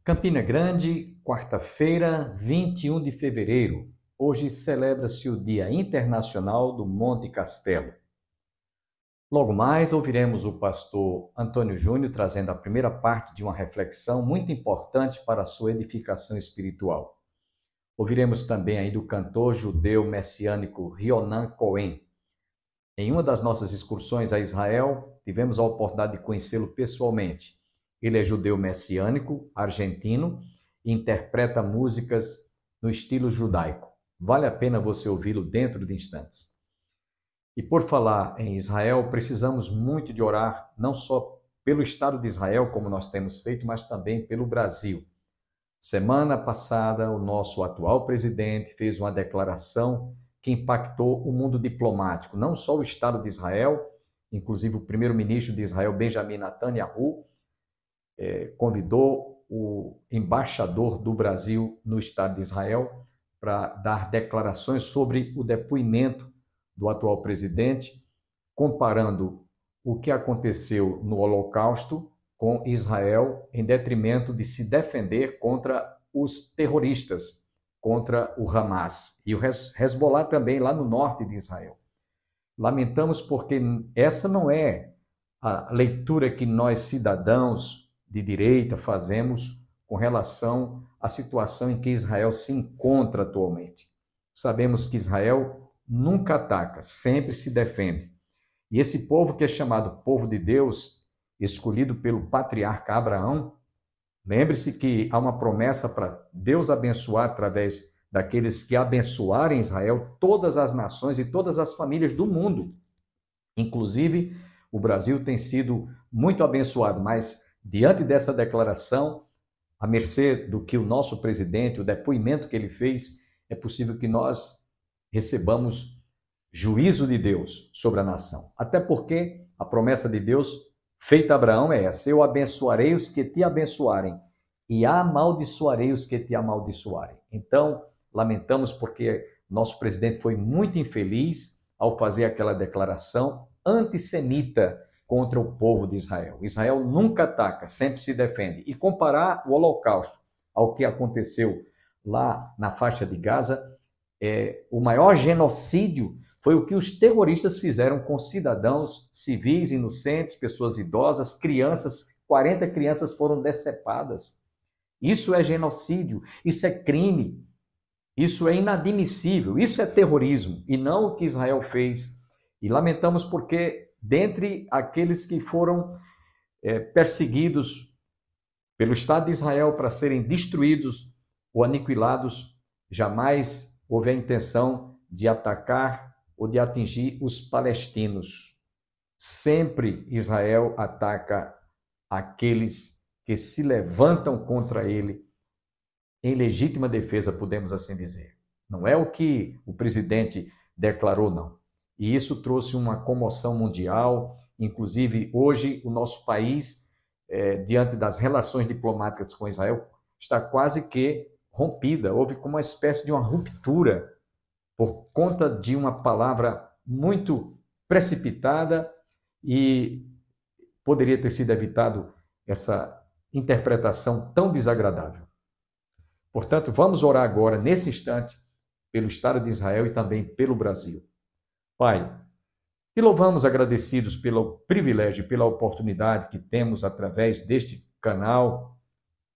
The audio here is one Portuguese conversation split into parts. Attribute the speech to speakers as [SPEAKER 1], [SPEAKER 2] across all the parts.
[SPEAKER 1] Campina Grande, quarta-feira, 21 de fevereiro. Hoje celebra-se o Dia Internacional do Monte Castelo. Logo mais, ouviremos o pastor Antônio Júnior trazendo a primeira parte de uma reflexão muito importante para a sua edificação espiritual. Ouviremos também aí do cantor judeu messiânico Rionan Cohen. Em uma das nossas excursões a Israel, tivemos a oportunidade de conhecê-lo pessoalmente. Ele é judeu messiânico, argentino, e interpreta músicas no estilo judaico. Vale a pena você ouvi-lo dentro de instantes. E por falar em Israel, precisamos muito de orar, não só pelo Estado de Israel, como nós temos feito, mas também pelo Brasil. Semana passada, o nosso atual presidente fez uma declaração que impactou o mundo diplomático, não só o Estado de Israel, inclusive o primeiro-ministro de Israel, Benjamin Netanyahu, convidou o embaixador do Brasil no Estado de Israel para dar declarações sobre o depoimento do atual presidente, comparando o que aconteceu no Holocausto com Israel, em detrimento de se defender contra os terroristas, contra o Hamas e o Hezbollah também lá no norte de Israel. Lamentamos porque essa não é a leitura que nós, cidadãos de direita, fazemos com relação à situação em que Israel se encontra atualmente. Sabemos que Israel nunca ataca, sempre se defende. E esse povo que é chamado povo de Deus, escolhido pelo patriarca Abraão, lembre-se que há uma promessa para Deus abençoar através daqueles que abençoarem Israel todas as nações e todas as famílias do mundo. Inclusive, o Brasil tem sido muito abençoado, mas diante dessa declaração, à mercê do que o nosso presidente, o depoimento que ele fez, é possível que nós recebamos juízo de Deus sobre a nação. Até porque a promessa de Deus feita a Abraão é essa: eu abençoarei os que te abençoarem e amaldiçoarei os que te amaldiçoarem. Então, lamentamos porque nosso presidente foi muito infeliz ao fazer aquela declaração antissemita contra o povo de Israel. Israel nunca ataca, sempre se defende. E comparar o Holocausto ao que aconteceu lá na faixa de Gaza, o maior genocídio foi o que os terroristas fizeram com cidadãos civis, inocentes, pessoas idosas, crianças. 40 crianças foram decepadas. Isso é genocídio, isso é crime, isso é inadmissível, isso é terrorismo, e não o que Israel fez. E lamentamos porque dentre aqueles que foram perseguidos pelo Estado de Israel para serem destruídos ou aniquilados, jamais houve a intenção de atacar ou de atingir os palestinos. Sempre Israel ataca aqueles que se levantam contra ele em legítima defesa, podemos assim dizer. Não é o que o presidente declarou, não. E isso trouxe uma comoção mundial. Inclusive, hoje, o nosso país, diante das relações diplomáticas com Israel, está quase que rompida. Houve como uma espécie de uma ruptura por conta de uma palavra muito precipitada, e poderia ter sido evitado essa interpretação tão desagradável. Portanto, vamos orar agora, nesse instante, pelo Estado de Israel e também pelo Brasil. Pai, te louvamos agradecidos pelo privilégio e pela oportunidade que temos, através deste canal,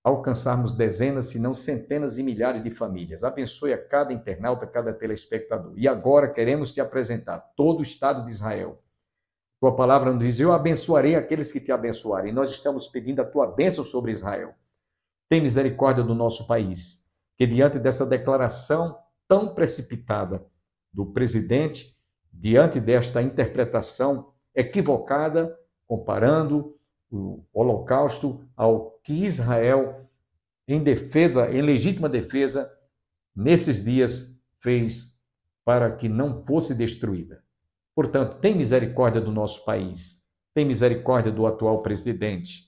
[SPEAKER 1] alcançarmos dezenas, se não centenas e milhares de famílias. Abençoe a cada internauta, cada telespectador. E agora queremos te apresentar todo o Estado de Israel. Tua palavra nos diz: eu abençoarei aqueles que te abençoarem. Nós estamos pedindo a tua bênção sobre Israel. Tem misericórdia do nosso país, que diante dessa declaração tão precipitada do presidente, diante desta interpretação equivocada, comparando o Holocausto ao que Israel, em defesa, em legítima defesa, nesses dias fez para que não fosse destruída. Portanto, tem misericórdia do nosso país, tem misericórdia do atual presidente,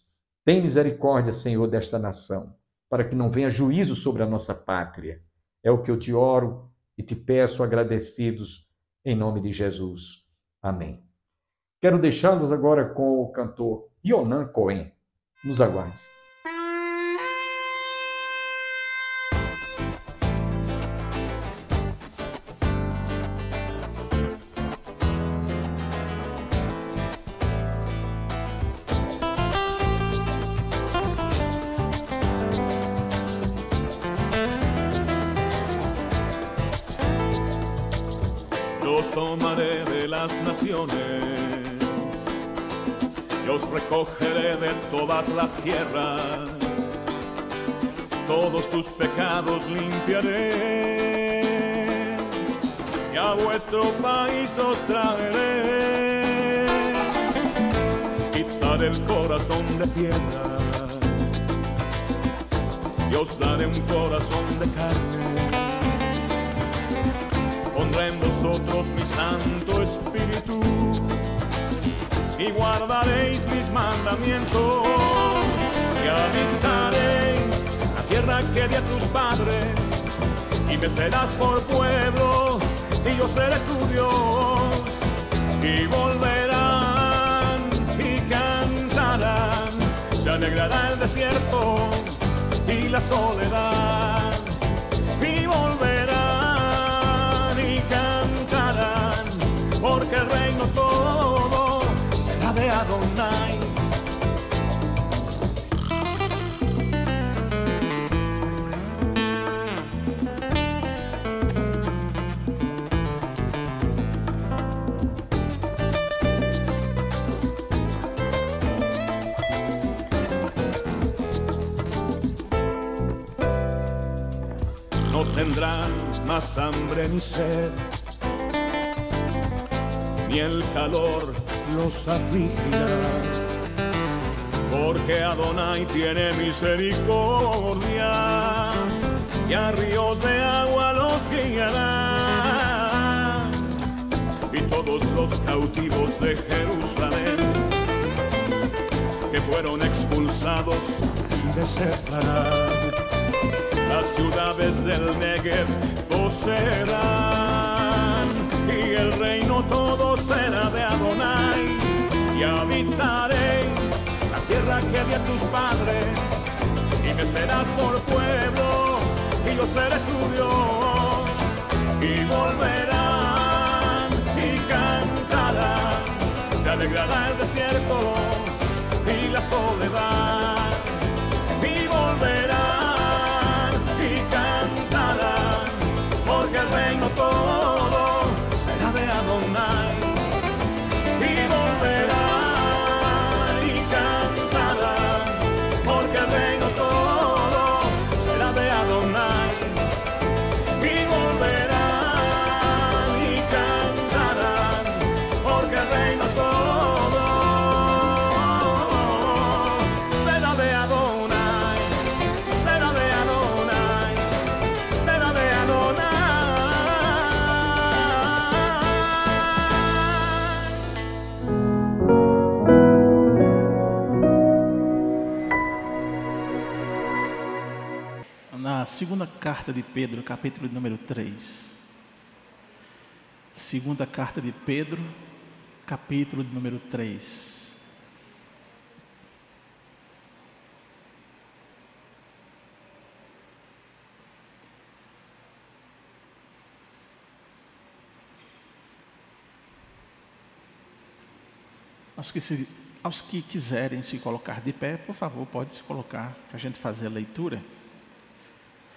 [SPEAKER 1] tem misericórdia, Senhor, desta nação, para que não venha juízo sobre a nossa pátria. É o que eu te oro e te peço, agradecidos, em nome de Jesus. Amém. Quero deixá-los agora com o cantor Rionan Cohen. Nos aguarde.
[SPEAKER 2] Los tomaré de las naciones, los recogeré de todas las tierras, todos tus pecados limpiaré, y a vuestro país os traeré. Quitaré el corazón de piedra, y os daré un corazón de carne. Pondré en vosotros mi Santo Espíritu, y guardaréis mis mandamientos, y habitaréis la tierra que di a tus padres, y me serás por pueblo, y yo seré tu Dios. Y volverán y cantarán, se alegrará el desierto y la soledad, y volverán y cantarán, porque el reino todo será de Adonai. No tendrán más hambre ni sed, ni el calor los afligirá, porque Adonai tiene misericordia, y a ríos de agua los guiará. Y todos los cautivos de Jerusalén, que fueron expulsados de Sefarad, las ciudades del Negev poseerán, y el reino todo será de Adonai. Y habitaréis la tierra que di a tus padres, y me serás por pueblo, y yo seré tu Dios. Y volverán y cantarán, se alegrará el desierto y la soledad, y volverán y cantarán, porque el reino todo será de Adonai. Y volverán y cantarán, porque el reino todo será de Adonai. Y volverán y cantarán, porque el reino todo será de Adonai, será de Adonai, será de Adonai.
[SPEAKER 3] Na segunda carta de Pedro, capítulo número 3. Segunda carta de Pedro, capítulo número 3. Aos que quiserem se colocar de pé, por favor, pode se colocar para a gente fazer a leitura.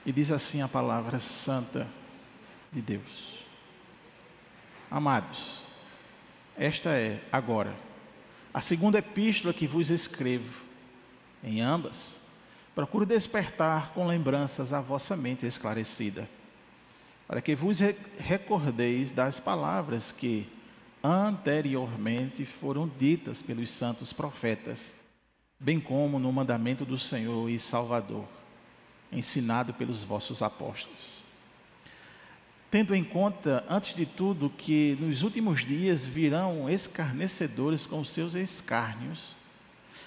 [SPEAKER 3] E diz assim a palavra santa de Deus. Amados, esta é, agora, a segunda epístola que vos escrevo. Em ambas, procuro despertar com lembranças a vossa mente esclarecida, para que vos recordeis das palavras que anteriormente foram ditas pelos santos profetas, bem como no mandamento do Senhor e Salvador, ensinado pelos vossos apóstolos. Tendo em conta, antes de tudo, que nos últimos dias virão escarnecedores com os seus escárnios,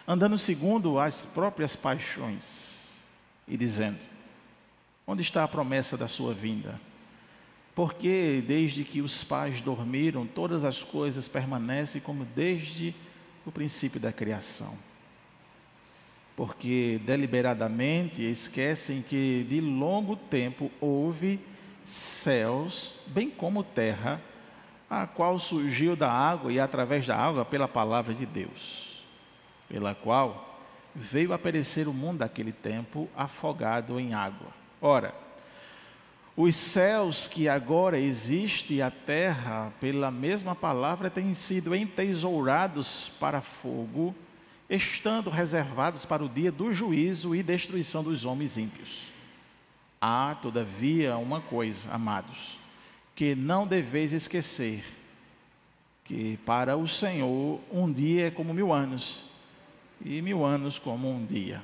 [SPEAKER 3] andando segundo as próprias paixões, e dizendo: onde está a promessa da sua vinda? Porque desde que os pais dormiram, todas as coisas permanecem como desde o princípio da criação. Porque deliberadamente esquecem que de longo tempo houve céus, bem como terra, a qual surgiu da água e através da água pela palavra de Deus, pela qual veio a perecer o mundo daquele tempo afogado em água. Ora, Os céus que agora existem e a terra, pela mesma palavra, têm sido entesourados para fogo, estando reservados para o dia do juízo e destruição dos homens ímpios. Há, todavia, uma coisa, amados, que não deveis esquecer, que para o Senhor um dia é como 1000 anos, e 1000 anos como um dia.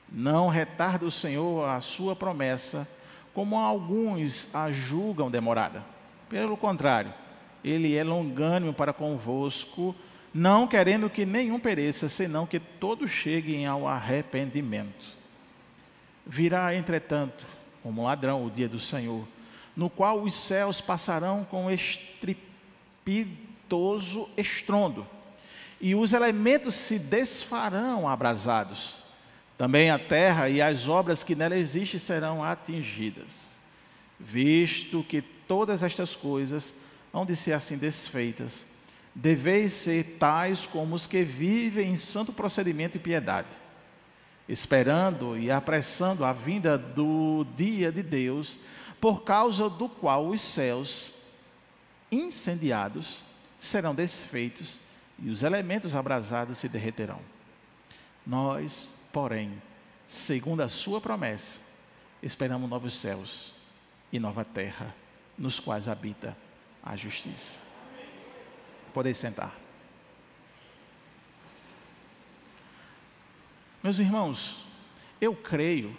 [SPEAKER 3] Não retarda o Senhor a sua promessa, como alguns a julgam demorada. Pelo contrário, Ele é longânimo para convosco, não querendo que nenhum pereça, senão que todos cheguem ao arrependimento. Virá, entretanto, como ladrão o dia do Senhor, no qual os céus passarão com estrepitoso estrondo, e os elementos se desfarão abrasados. Também a terra e as obras que nela existem serão atingidas. Visto que todas estas coisas hão de ser assim desfeitas, deveis ser tais como os que vivem em santo procedimento e piedade, esperando e apressando a vinda do dia de Deus, por causa do qual os céus incendiados serão desfeitos e os elementos abrasados se derreterão. Nós, porém, segundo a sua promessa, esperamos novos céus e nova terra, nos quais habita a justiça. Podeis sentar. Meus irmãos, eu creio,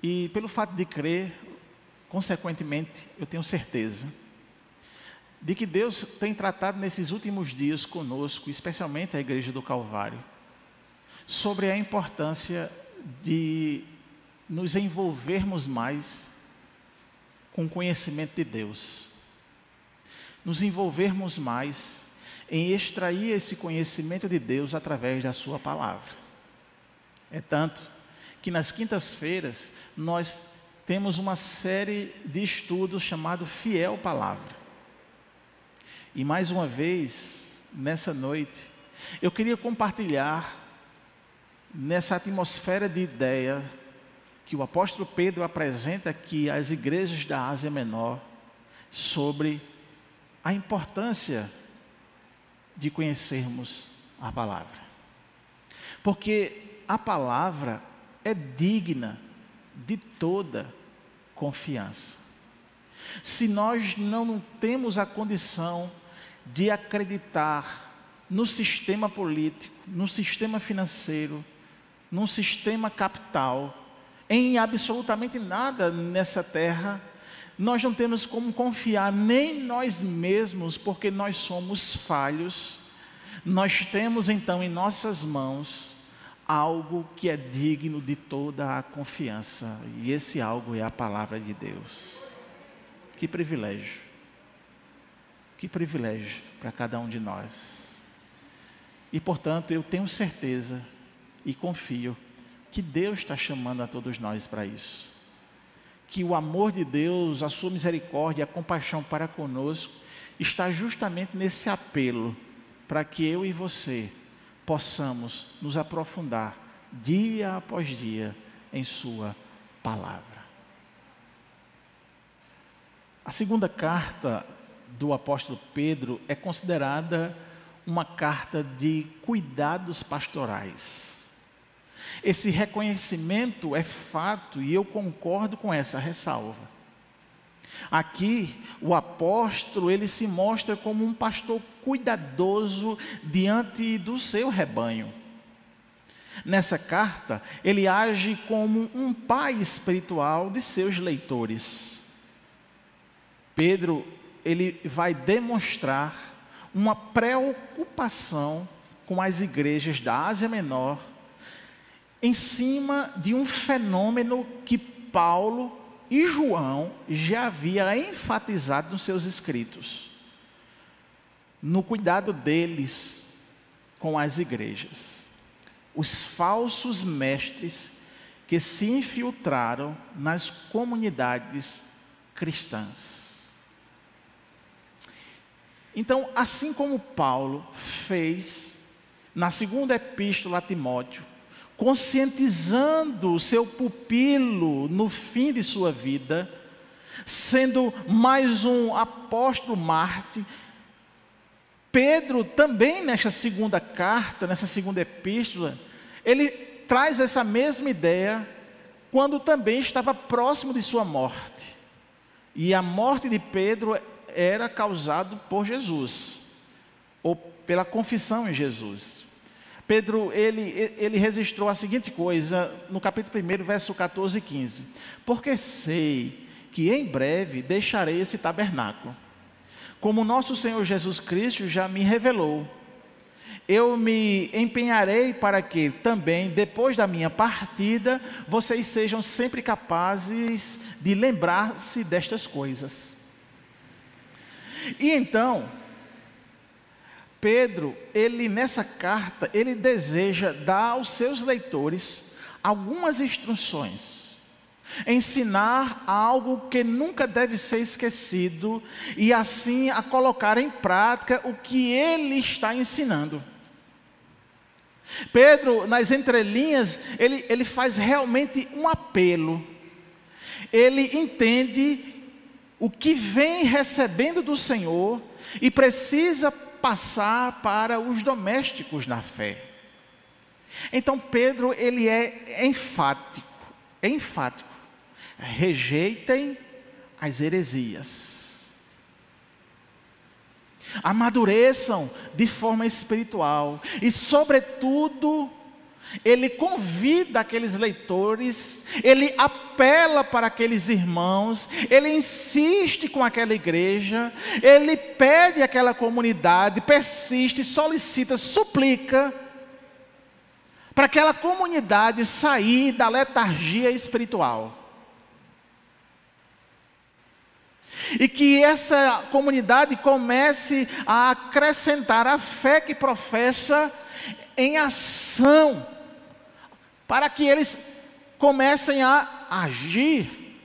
[SPEAKER 3] e pelo fato de crer, consequentemente, eu tenho certeza de que Deus tem tratado nesses últimos dias conosco, especialmente a Igreja do Calvário, sobre a importância de nos envolvermos mais com o conhecimento de Deus, nos envolvermos mais em extrair esse conhecimento de Deus através da sua palavra. É tanto que nas quintas-feiras nós temos uma série de estudos chamado Fiel Palavra. E mais uma vez, nessa noite, eu queria compartilhar nessa atmosfera de ideia que o apóstolo Pedro apresenta aqui às igrejas da Ásia Menor sobre a importância de conhecermos a palavra. Porque a palavra é digna de toda confiança. Se nós não temos a condição de acreditar no sistema político, no sistema financeiro, num sistema capital, em absolutamente nada nessa terra, nós não temos como confiar nem nós mesmos, porque nós somos falhos. Nós temos então em nossas mãos algo que é digno de toda a confiança, e esse algo é a palavra de Deus. Que privilégio para cada um de nós. E portanto eu tenho certeza e confio que Deus está chamando a todos nós para isso. Que o amor de Deus, a sua misericórdia, a compaixão para conosco, está justamente nesse apelo, para que eu e você possamos nos aprofundar dia após dia em sua palavra. A segunda carta do apóstolo Pedro é considerada uma carta de cuidados pastorais. Esse reconhecimento é fato e eu concordo com essa ressalva. Aqui o apóstolo ele se mostra como um pastor cuidadoso diante do seu rebanho. Nessa carta ele age como um pai espiritual de seus leitores. Pedro ele vai demonstrar uma preocupação com as igrejas da Ásia Menor em cima de um fenômeno que Paulo e João já havia enfatizado nos seus escritos, no cuidado deles com as igrejas. Os falsos mestres que se infiltraram nas comunidades cristãs. Então, assim como Paulo fez na segunda epístola a Timóteo, conscientizando o seu pupilo no fim de sua vida, sendo mais um apóstolo Marte. Pedro também nessa segunda carta, nessa segunda epístola, ele traz essa mesma ideia quando também estava próximo de sua morte. E a morte de Pedro era causada por Jesus, ou pela confissão em Jesus. Pedro, ele registrou a seguinte coisa, no capítulo 1, verso 14 e 15. Porque sei que em breve deixarei esse tabernáculo, como nosso Senhor Jesus Cristo já me revelou. Eu me empenharei para que também, depois da minha partida, vocês sejam sempre capazes de lembrar-se destas coisas. E então, Pedro, nessa carta, ele deseja dar aos seus leitores algumas instruções, ensinar algo que nunca deve ser esquecido e assim a colocar em prática o que ele está ensinando. Pedro, nas entrelinhas, ele faz realmente um apelo. Ele entende o que vem recebendo do Senhor e precisa passar para os domésticos na fé. Então Pedro, ele é enfático. Rejeitem as heresias. Amadureçam de forma espiritual. E sobretudo, ele convida aqueles leitores, ele apela para aqueles irmãos, ele insiste com aquela igreja, ele pede àquela comunidade, persiste, solicita, suplica, para aquela comunidade sair da letargia espiritual. E que essa comunidade comece a acrescentar a fé que professa em ação, para que eles comecem a agir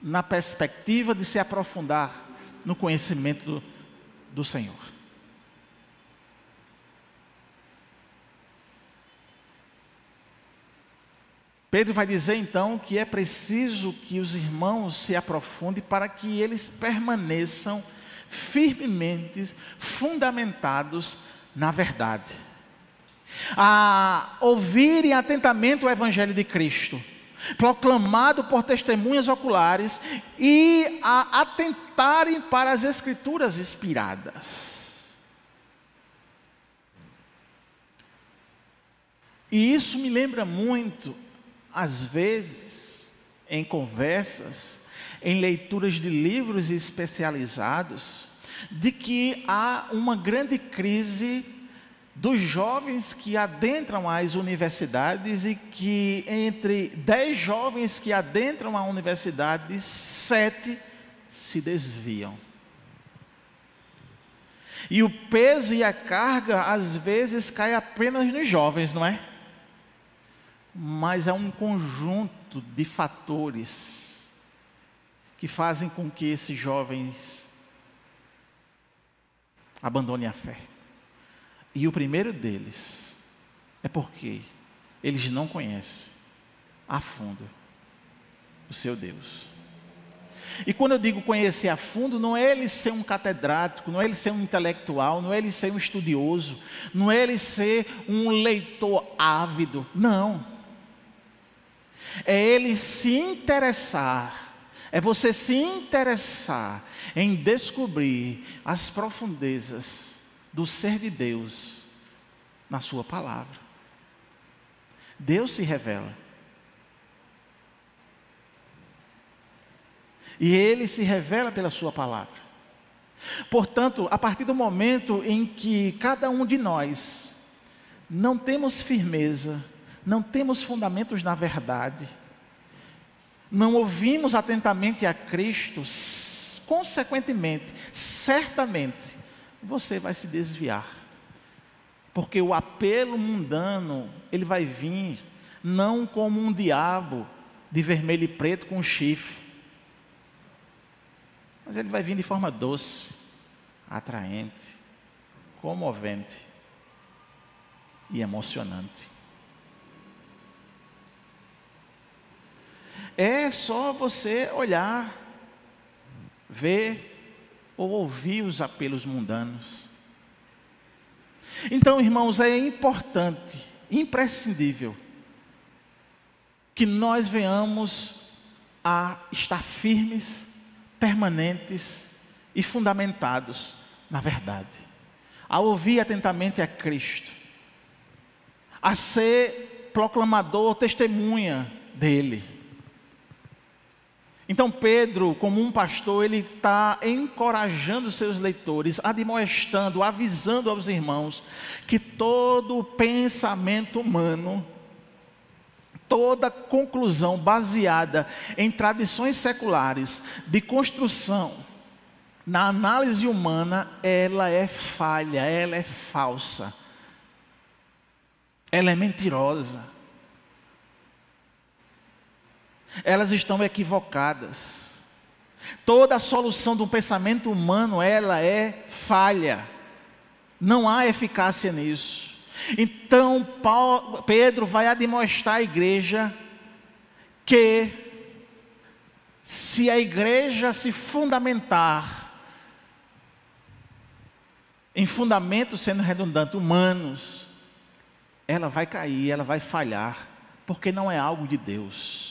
[SPEAKER 3] na perspectiva de se aprofundar no conhecimento do Senhor. Pedro vai dizer então que é preciso que os irmãos se aprofundem para que eles permaneçam firmemente fundamentados na verdade. A ouvirem atentamente o Evangelho de Cristo, proclamado por testemunhas oculares, e a atentarem para as Escrituras inspiradas. E isso me lembra muito, às vezes, em conversas, em leituras de livros especializados, de que há uma grande crise dos jovens que adentram as universidades e que entre 10 jovens que adentram a universidade, 7 se desviam. E o peso e a carga às vezes cai apenas nos jovens, não é? Mas é um conjunto de fatores que fazem com que esses jovens abandonem a fé. E o primeiro deles é porque eles não conhecem a fundo o seu Deus. E quando eu digo conhecer a fundo, não é ele ser um catedrático, não é ele ser um intelectual, não é ele ser um estudioso, não é ele ser um leitor ávido, não. É ele se interessar, é você se interessar em descobrir as profundezas do ser de Deus na sua palavra. Deus se revela. E Ele se revela pela sua palavra. Portanto, a partir do momento em que cada um de nós não temos firmeza, não temos fundamentos na verdade, não ouvimos atentamente a Cristo, consequentemente, certamente, você vai se desviar. Porque o apelo mundano, ele vai vir não como um diabo de vermelho e preto com chifre, mas ele vai vir de forma doce, atraente, comovente e emocionante. é só você olhar, ver ou ouvir os apelos mundanos. Então, irmãos, é importante, imprescindível, que nós venhamos a estar firmes, permanentes e fundamentados na verdade, a ouvir atentamente a Cristo, a ser proclamador, testemunha dele. Então Pedro, como um pastor, ele está encorajando seus leitores, admoestando, avisando aos irmãos que todo pensamento humano, toda conclusão baseada em tradições seculares de construção na análise humana, ela é falha, ela é falsa, ela é mentirosa. Elas estão equivocadas. Toda a solução do pensamento humano, ela é falha. Não há eficácia nisso. Então, Pedro vai admoestar a igreja que, se a igreja se fundamentar em fundamentos, sendo redundante, humanos, ela vai cair, ela vai falhar, porque não é algo de Deus.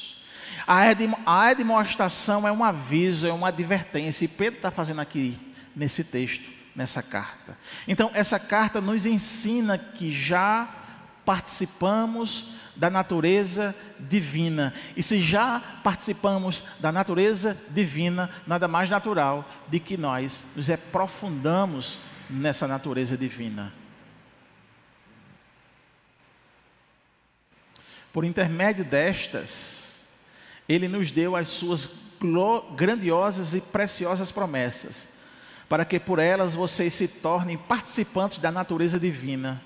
[SPEAKER 3] A admoestação é um aviso, é uma advertência, e Pedro está fazendo aqui nesse texto, nessa carta. Então, essa carta nos ensina que já participamos da natureza divina, e se já participamos da natureza divina, nada mais natural de que nós nos aprofundamos nessa natureza divina. Por intermédio destas, Ele nos deu as suas grandiosas e preciosas promessas, para que por elas vocês se tornem participantes da natureza divina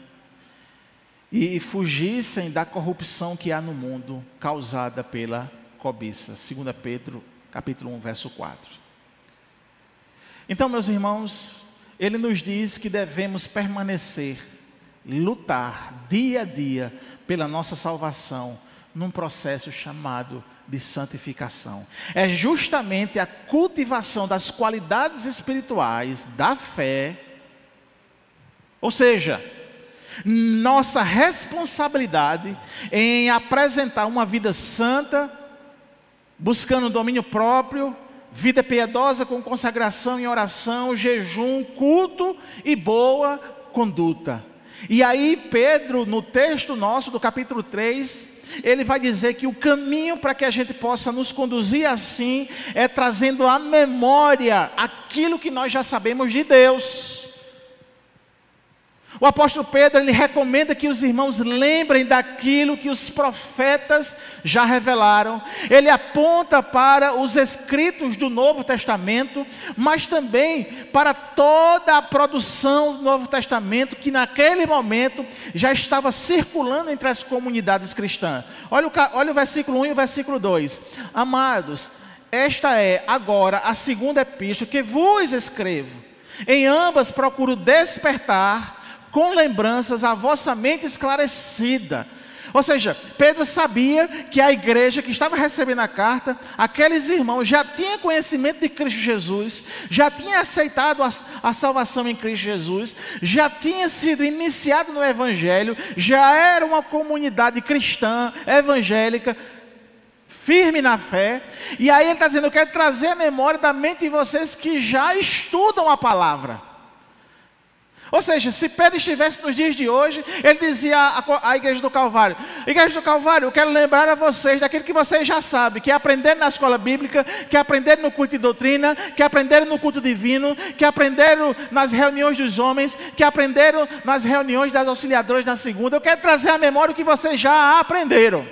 [SPEAKER 3] e fugissem da corrupção que há no mundo, causada pela cobiça. 2 Pedro, capítulo 1, verso 4. Então, meus irmãos, ele nos diz que devemos permanecer, lutar dia a dia pela nossa salvação, num processo chamado de santificação. É justamente a cultivação das qualidades espirituais da fé, ou seja, nossa responsabilidade em apresentar uma vida santa, buscando domínio próprio, vida piedosa com consagração em oração, jejum, culto e boa conduta. E aí Pedro, no texto nosso do capítulo 3, ele vai dizer que o caminho para que a gente possa nos conduzir assim é trazendo à memória aquilo que nós já sabemos de Deus. O apóstolo Pedro, ele recomenda que os irmãos lembrem daquilo que os profetas já revelaram. Ele aponta para os escritos do Novo Testamento, mas também para toda a produção do Novo Testamento, que naquele momento já estava circulando entre as comunidades cristãs. Olha o versículo 1 e o versículo 2. Amados, esta é agora a segunda epístola que vos escrevo. Em ambas procuro despertar com lembranças a vossa mente esclarecida. Ou seja, Pedro sabia que a igreja que estava recebendo a carta, aqueles irmãos já tinham conhecimento de Cristo Jesus, já tinham aceitado a salvação em Cristo Jesus, já tinha sido iniciado no Evangelho, já era uma comunidade cristã, evangélica, firme na fé. E aí ele está dizendo: eu quero trazer a memória da mente de vocês que já estudam a palavra. Ou seja, se Pedro estivesse nos dias de hoje, ele dizia à igreja do Calvário: igreja do Calvário, eu quero lembrar a vocês daquilo que vocês já sabem, que aprenderam na escola bíblica, que aprenderam no culto de doutrina, que aprenderam no culto divino, que aprenderam nas reuniões dos homens, que aprenderam nas reuniões das auxiliadoras na segunda. Eu quero trazer à memória o que vocês já aprenderam,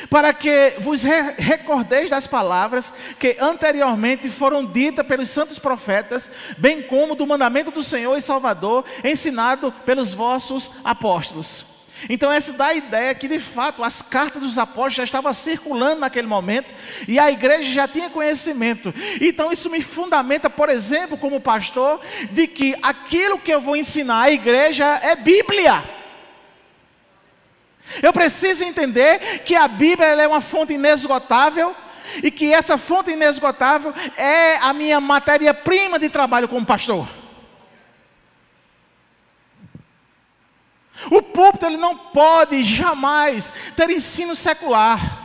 [SPEAKER 3] para que vos recordeis das palavras que anteriormente foram ditas pelos santos profetas, bem como do mandamento do Senhor e Salvador, ensinado pelos vossos apóstolos. Então essa dá a ideia que de fato as cartas dos apóstolos já estavam circulando naquele momento, e a igreja já tinha conhecimento. Então isso me fundamenta, por exemplo, como pastor, de que aquilo que eu vou ensinar à igreja é Bíblia. Eu preciso entender que a Bíblia ela é uma fonte inesgotável e que essa fonte inesgotável é a minha matéria-prima de trabalho como pastor. O púlpito ele não pode jamais ter ensino secular.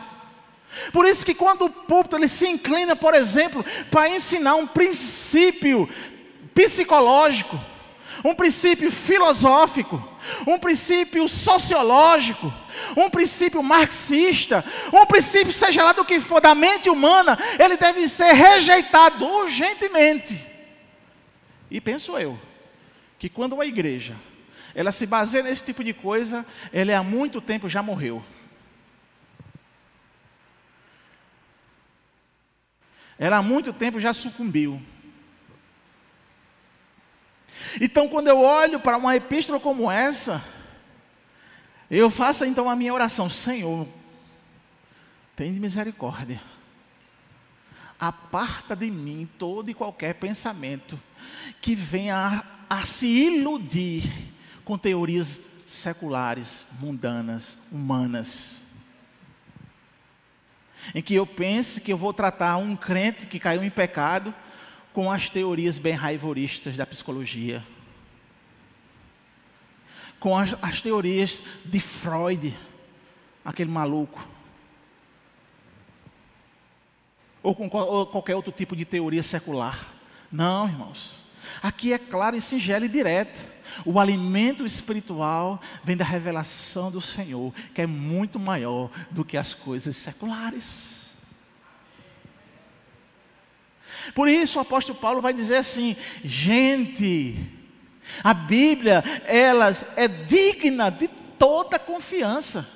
[SPEAKER 3] Por isso que quando o púlpito ele se inclina, por exemplo, para ensinar um princípio psicológico, um princípio filosófico, um princípio sociológico, um princípio marxista, um princípio, seja lá do que for, da mente humana, ele deve ser rejeitado urgentemente. E penso eu, que quando uma igreja, ela se baseia nesse tipo de coisa, ela há muito tempo já morreu. Ela há muito tempo já sucumbiu. Então, quando eu olho para uma epístola como essa, eu faço então a minha oração: Senhor, tem misericórdia. Aparta de mim todo e qualquer pensamento que venha a se iludir com teorias seculares, mundanas, humanas. Em que eu pense que eu vou tratar um crente que caiu em pecado com as teorias bem raivoristas da psicologia, com as teorias de Freud, aquele maluco, ou com qualquer outro tipo de teoria secular. Não, irmãos, aqui é claro e singelo e direto. O alimento espiritual vem da revelação do Senhor, que é muito maior do que as coisas seculares. Por isso o apóstolo Paulo vai dizer assim: gente, a Bíblia, ela é digna de toda confiança.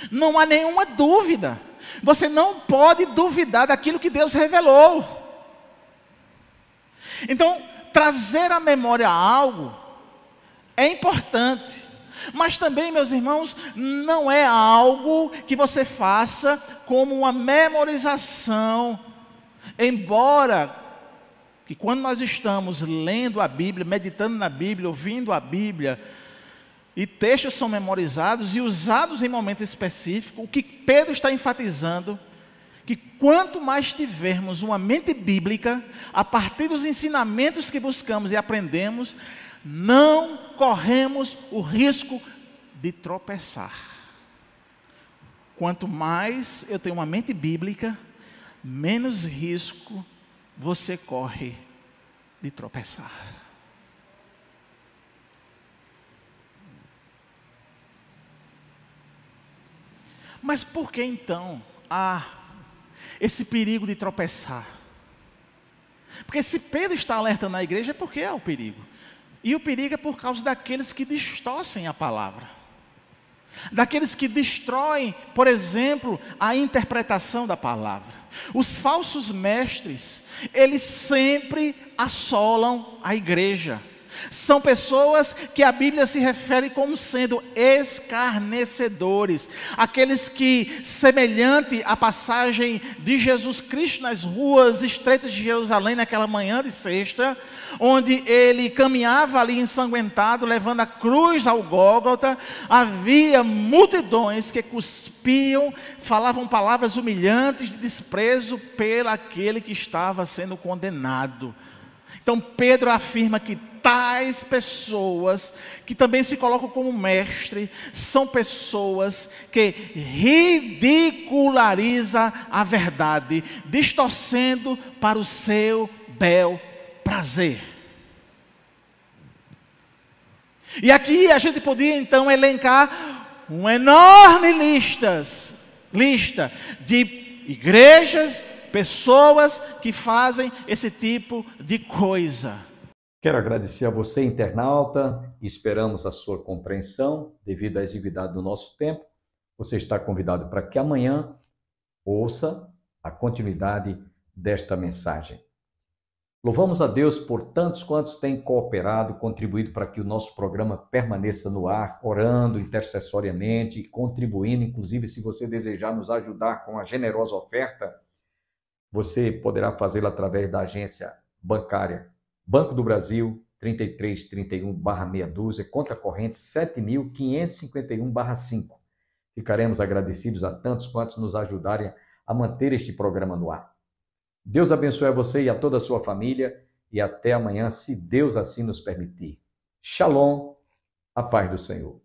[SPEAKER 3] Não há nenhuma dúvida. Você não pode duvidar daquilo que Deus revelou. Então, trazer à memória algo é importante, mas também, meus irmãos, não é algo que você faça como uma memorização. Embora que quando nós estamos lendo a Bíblia, meditando na Bíblia, ouvindo a Bíblia, e textos são memorizados e usados em momento específico, o que Pedro está enfatizando, que quanto mais tivermos uma mente bíblica, a partir dos ensinamentos que buscamos e aprendemos, não corremos o risco de tropeçar. Quanto mais eu tenho uma mente bíblica, menos risco você corre de tropeçar. Mas por que então há esse perigo de tropeçar? Porque se Pedro está alertando a igreja, é porque há o perigo. E o perigo é por causa daqueles que distorcem a palavra. Daqueles que destroem, por exemplo, a interpretação da palavra. Os falsos mestres, eles sempre assolam a igreja. São pessoas que a Bíblia se refere como sendo escarnecedores. Aqueles que, semelhante à passagem de Jesus Cristo nas ruas estreitas de Jerusalém, naquela manhã de sexta, onde ele caminhava ali ensanguentado, levando a cruz ao Gólgota, havia multidões que cuspiam, falavam palavras humilhantes de desprezo pelaquele que estava sendo condenado. Então Pedro afirma que tais pessoas, que também se colocam como mestre, são pessoas que ridicularizam a verdade, distorcendo para o seu bel prazer. E aqui a gente podia então elencar uma enorme lista de igrejas, pessoas que fazem esse tipo de coisa.
[SPEAKER 1] Quero agradecer a você, internauta, e esperamos a sua compreensão devido à exiguidade do nosso tempo. Você está convidado para que amanhã ouça a continuidade desta mensagem. Louvamos a Deus por tantos quantos têm cooperado, contribuído para que o nosso programa permaneça no ar, orando intercessoriamente, contribuindo. Inclusive, se você desejar nos ajudar com a generosa oferta, você poderá fazê-lo através da agência bancária Banco do Brasil, 3331/6 dúzia, conta corrente 7.551/5. Ficaremos agradecidos a tantos quantos nos ajudarem a manter este programa no ar. Deus abençoe a você e a toda a sua família e até amanhã, se Deus assim nos permitir. Shalom, a paz do Senhor.